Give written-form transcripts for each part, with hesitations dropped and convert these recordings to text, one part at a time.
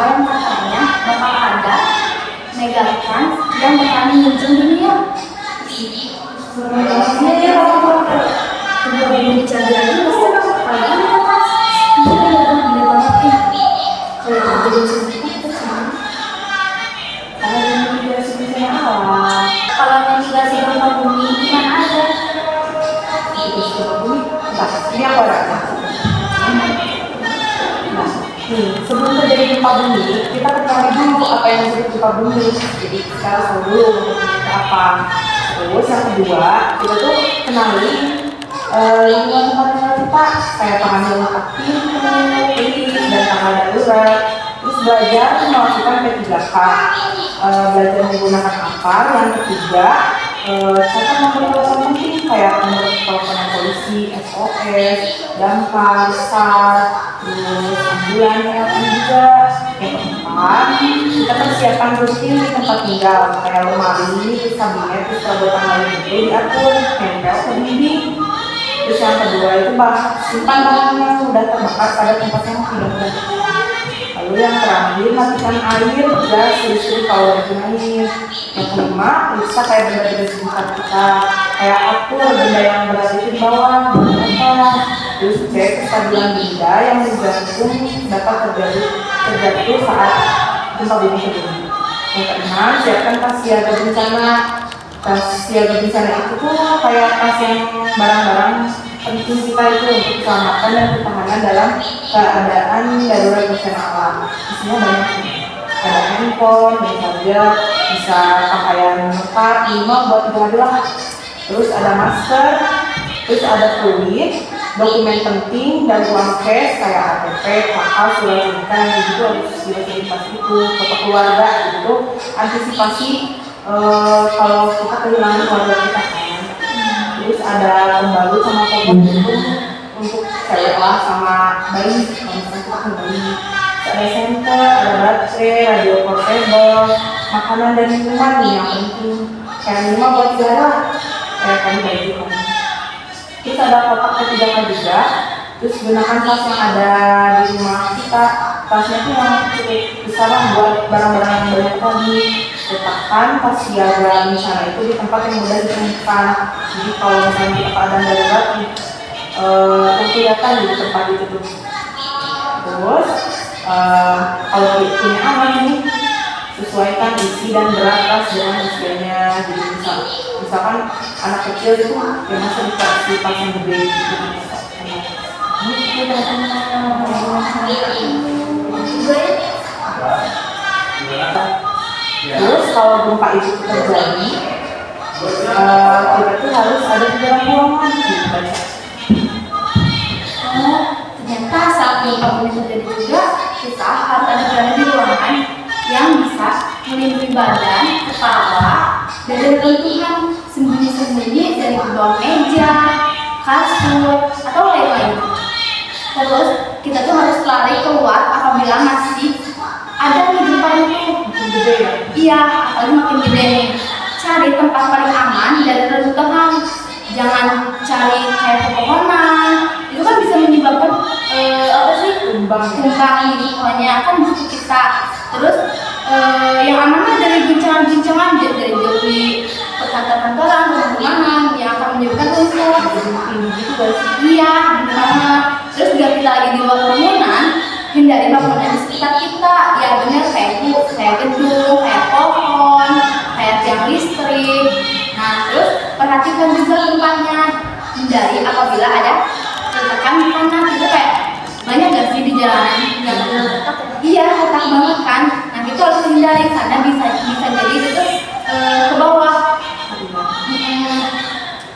yang katanya bakal ada megatrans yang bakal muncul di dunia. Sebenarnya kalau belum dicari lagi pasti lagi megatrans. Iya, gila banget ya. Kalau jadi kita sama. Kalau yang migrasi bencana alam, Kalau migrasi gempa bumi gimana aja? ini aku ada. Nah, sebelum terjadi gempa bumi, kita ketahui dulu apa yang disebut gempa bumi. Jadi kita harus tahu dulu bentuknya apa. Terus yang kedua, kita tuh kenali lingkungan tempat tinggal kita, kayak pengambilan aktif, dan tanggal darurat. Terus belajar melakukan P3K, belajar menggunakan apa. Yang ketiga, catat nomor telepon penting kayak nomor telepon polisi, SOS, damkar, SAR, terus ambulan, dan juga. Yang keempat, kita persiapan rutin di tempat tinggal kayak lemari, terus kabinet, terus perabotan lain gede diatur, tempel ke dinding. Terus yang kedua itu simpan bahan yang sudah terbakar pada tempat yang tidak mudah terbakar. Lalu yang terakhir, matikan air, gas, listrik kalau digunain. Yang kelima, periksa kayak benda-benda sekitar kita, kayak atur benda yang berada di bawah, terus cek kestabilan benda yang digantung dapat terjatuh saat gempa bumi terjadi. Yang keenam, siapkan tas siaga bencana. Tas siaga bencana itu tuh kayak tas yang barang-barang penting kita itu untuk keselamatan dan ketahanan dalam keadaan darurat bencana alam. Isinya banyak nih. Ada handphone, bisa pakaian lengkap, minimal buat 3 hari lah. Terus ada masker, terus ada fluid, dokumen penting dan uang cash kayak KTP, KK, surat nikah yang gitu harus diresipi pas itu, foto keluarga gitu. Antisipasi kalau kita kehilangan keluarga kita kan. Terus ada pembalut sama popok itu untuk cewek lah sama bayi, kalau misalnya kita kan bayi. Ada senter, ada baterai, radio portable, makanan dan minuman nih yang penting. Kayak minuman buat 3 hari lah, kayak tadi baju kan. Terus ada kotak P3K juga. Terus gunakan tas yang ada di rumah kita. Tasnya tuh yang cukup besar lah buat barang-barang yang banyak tadi. Letakkan tas siaga bencana itu di tempat yang mudah ditemukan. Jadi kalau misalnya kita keadaan darurat kelihatan di tempat itu tuh. Terus kalau punya aman ini, sesuaikan isi dan berat tas dengan usianya. Jadi misalkan anak kecil itu ya masa dikasih tas yang gede gitu. Terus kalau gempa itu terjadi, kita tuh harus ada di dalam ruangan gitu. Ternyata saat gempa bumi terjadi juga kita harus ada di ruangan yang bisa melindungi badan, kepala, dari runtuhan, sembunyi-sembunyi dari bawah meja, kasur, atau lain-lain. Terus kita tuh harus lari keluar apabila masih ada di depan itu. Gede ya? Iya, apalagi makin gede nih. Cari tempat paling aman dari runtuhan. Jangan cari kayak pepohonan. Itu kan bisa menyebabkan tumbang gitu, pokoknya kan butuh kita. Terus yang aman dari guncangan-guncangan, dari jauhi kantor-kantoran, rumah-rumahan yang akan menyebabkan runtuh. Iya, benar. Terus jika kita lagi di luar kerumunan, hindari bangunan di sekitar kita. Ya benar, kayak gedung, kayak pohon, kayak tiang listrik. Nah, terus perhatikan juga tempatnya. Hindari apabila ada retakan di tanah. Itu kayak banyak gak sih di jalanan yang retak? Iya, retak banget kan. Nah, itu harus hindari karena bisa jadi itu ke bawah.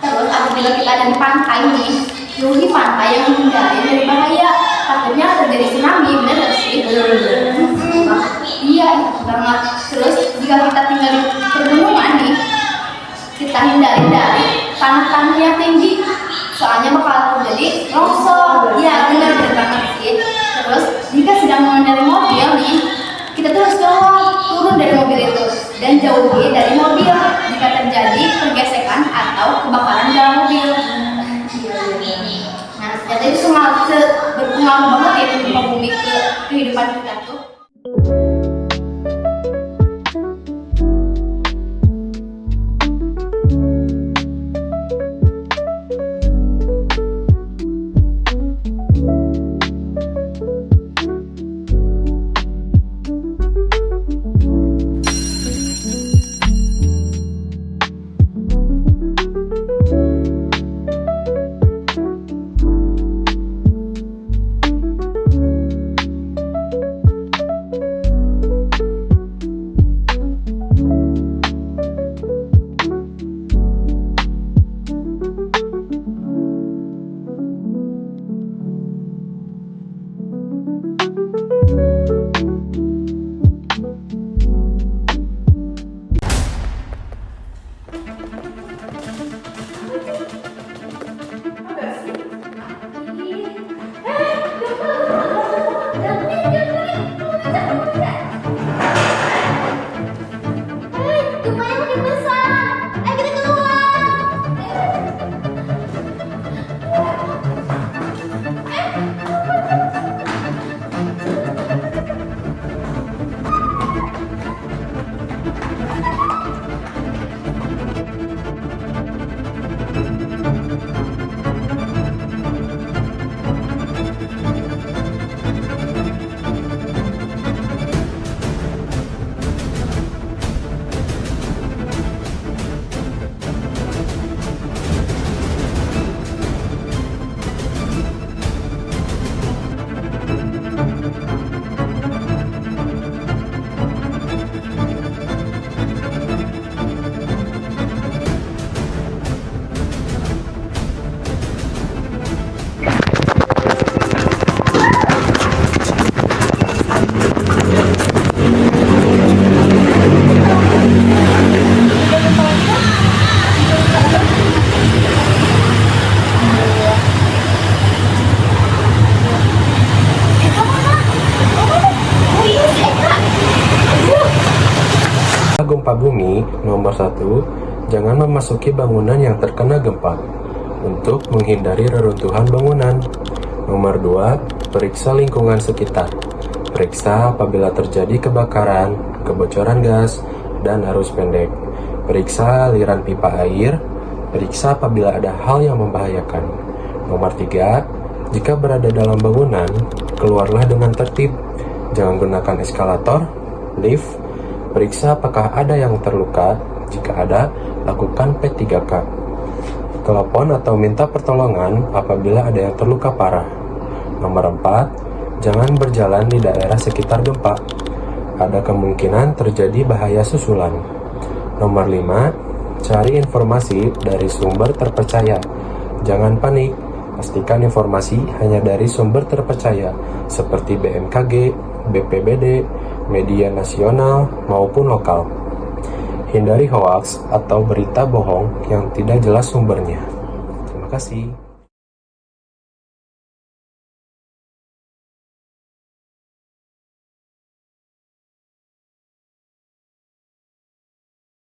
Terus apabila kita ada di pantai nih, jauhi pantai yang menghindari dari bahaya. Takutnya terjadi tsunami, benar gak sih? Iya, itu banget. Terus jika kita tinggal di pegunungan nih, kita hindari dari tanah-tanah yang tinggi, soalnya bakal terjadi longsor. Iya, benar banget sih. Terus jika sedang mengendarai mobil nih, kita terus turun dari mobil itu dan jauhi dari mobil jika terjadi pergesekan atau kebakaran dalam mobil. Nah, ternyata itu berpengaruh banget ya gempa bumi ke kehidupan kita tuh. Gempanya makin besar. Ayo kita keluar. Gempa bumi nomor 1, jangan memasuki bangunan yang terkena gempa untuk menghindari reruntuhan bangunan. Nomor 2, periksa lingkungan sekitar. Periksa apabila terjadi kebakaran, kebocoran gas, dan arus pendek. Periksa aliran pipa air. Periksa apabila ada hal yang membahayakan. Nomor 3, jika berada dalam bangunan, keluarlah dengan tertib. Jangan gunakan eskalator, lift. Periksa apakah ada yang terluka. Jika ada, lakukan P3K. Telepon atau minta pertolongan apabila ada yang terluka parah. Nomor 4, jangan berjalan di daerah sekitar gempa. Ada kemungkinan terjadi bahaya susulan. Nomor 5, cari informasi dari sumber terpercaya. Jangan panik. Pastikan informasi hanya dari sumber terpercaya seperti BMKG, BPBD, media nasional maupun lokal. Hindari hoaks atau berita bohong yang tidak jelas sumbernya. Terima kasih.